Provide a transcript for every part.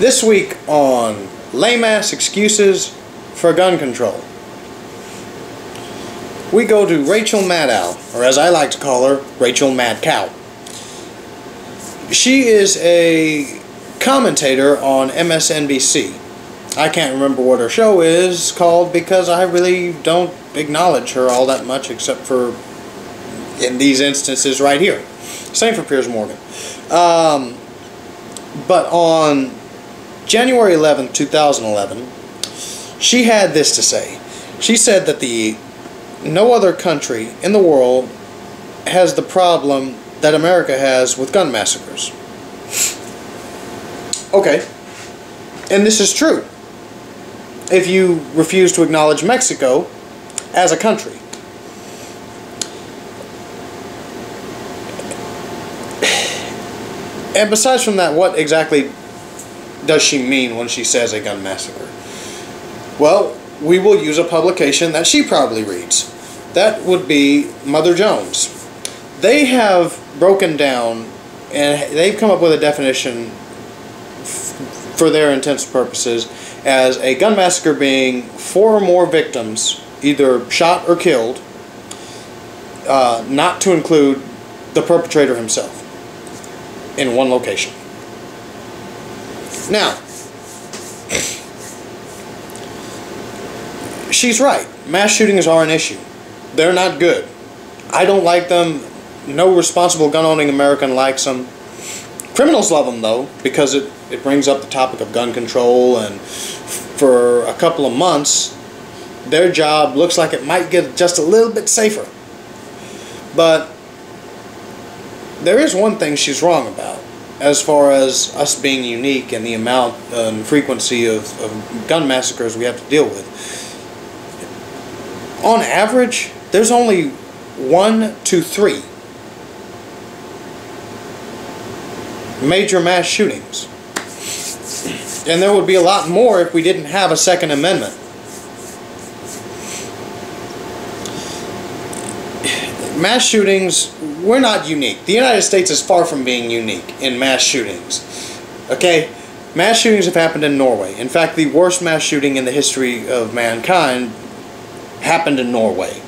This week on lame-ass excuses for gun control, we go to Rachel Maddow, or as I like to call her, Rachel Mad Cow. She is a commentator on MSNBC. I can't remember what her show is called because I really don't acknowledge her all that much except for in these instances right here. Same for Piers Morgan. But on January 11th, 2011, she had this to say. She said that no other country in the world has the problem that America has with gun massacres. Okay, and this is true if you refuse to acknowledge Mexico as a country. And besides from that, what exactly does she mean when she says a gun massacre? Well, we will use a publication that she probably reads. That would be Mother Jones. They have broken down and they've come up with a definition for their intents and purposes as a gun massacre being 4 or more victims, either shot or killed, not to include the perpetrator himself, in one location. Now, she's right. Mass shootings are an issue. They're not good. I don't like them. No responsible gun-owning American likes them. Criminals love them, though, because it brings up the topic of gun control, and for a couple of months, their job looks like it might get just a little bit safer. But there is one thing she's wrong about, as far as us being unique and the amount and frequency of gun massacres we have to deal with. On average, there's only 1 to 3 major mass shootings. And there would be a lot more if we didn't have a Second Amendment. Mass shootings, we're not unique. The United States is far from being unique in mass shootings. Okay? Mass shootings have happened in Norway. In fact, the worst mass shooting in the history of mankind happened in Norway.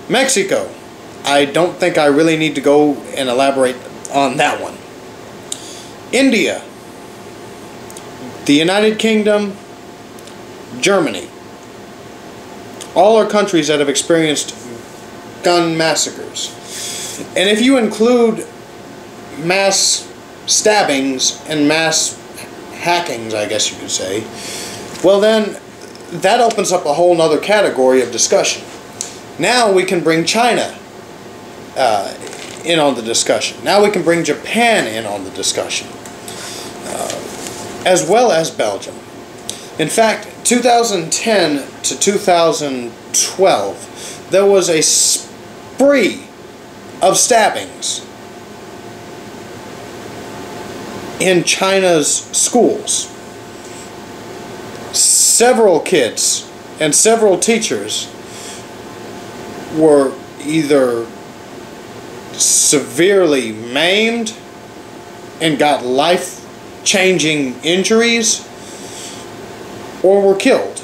Mexico. I don't think I really need to go and elaborate on that one. India. The United Kingdom. Germany. All are countries that have experienced gun massacres. And if you include mass stabbings and mass hackings, I guess you could say, well then that opens up a whole nother category of discussion. Now we can bring China in on the discussion. Now we can bring Japan in on the discussion, as well as Belgium. In fact, 2010 to 2012, there was a spree of stabbings in China's schools. Several kids and several teachers were either severely maimed and got life-changing injuries or were killed.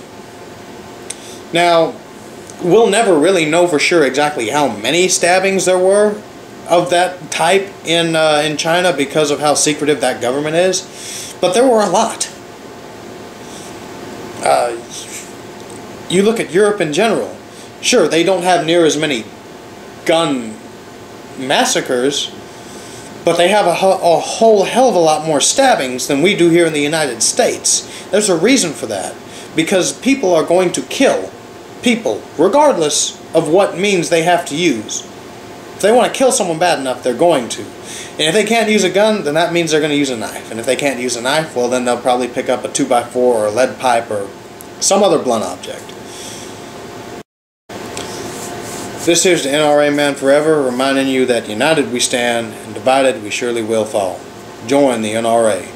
Now, we'll never really know for sure exactly how many stabbings there were of that type in China because of how secretive that government is, but there were a lot. You look at Europe in general. Sure, they don't have near as many gun massacres, but they have a whole hell of a lot more stabbings than we do here in the United States. There's a reason for that, because people are going to kill people regardless of what means they have to use. If they want to kill someone bad enough, they're going to. And if they can't use a gun, then that means they're going to use a knife. And if they can't use a knife, well then they'll probably pick up a 2x4 or a lead pipe or some other blunt object. This here's the NRA Man Forever, reminding you that united we stand and divided we surely will fall. Join the NRA.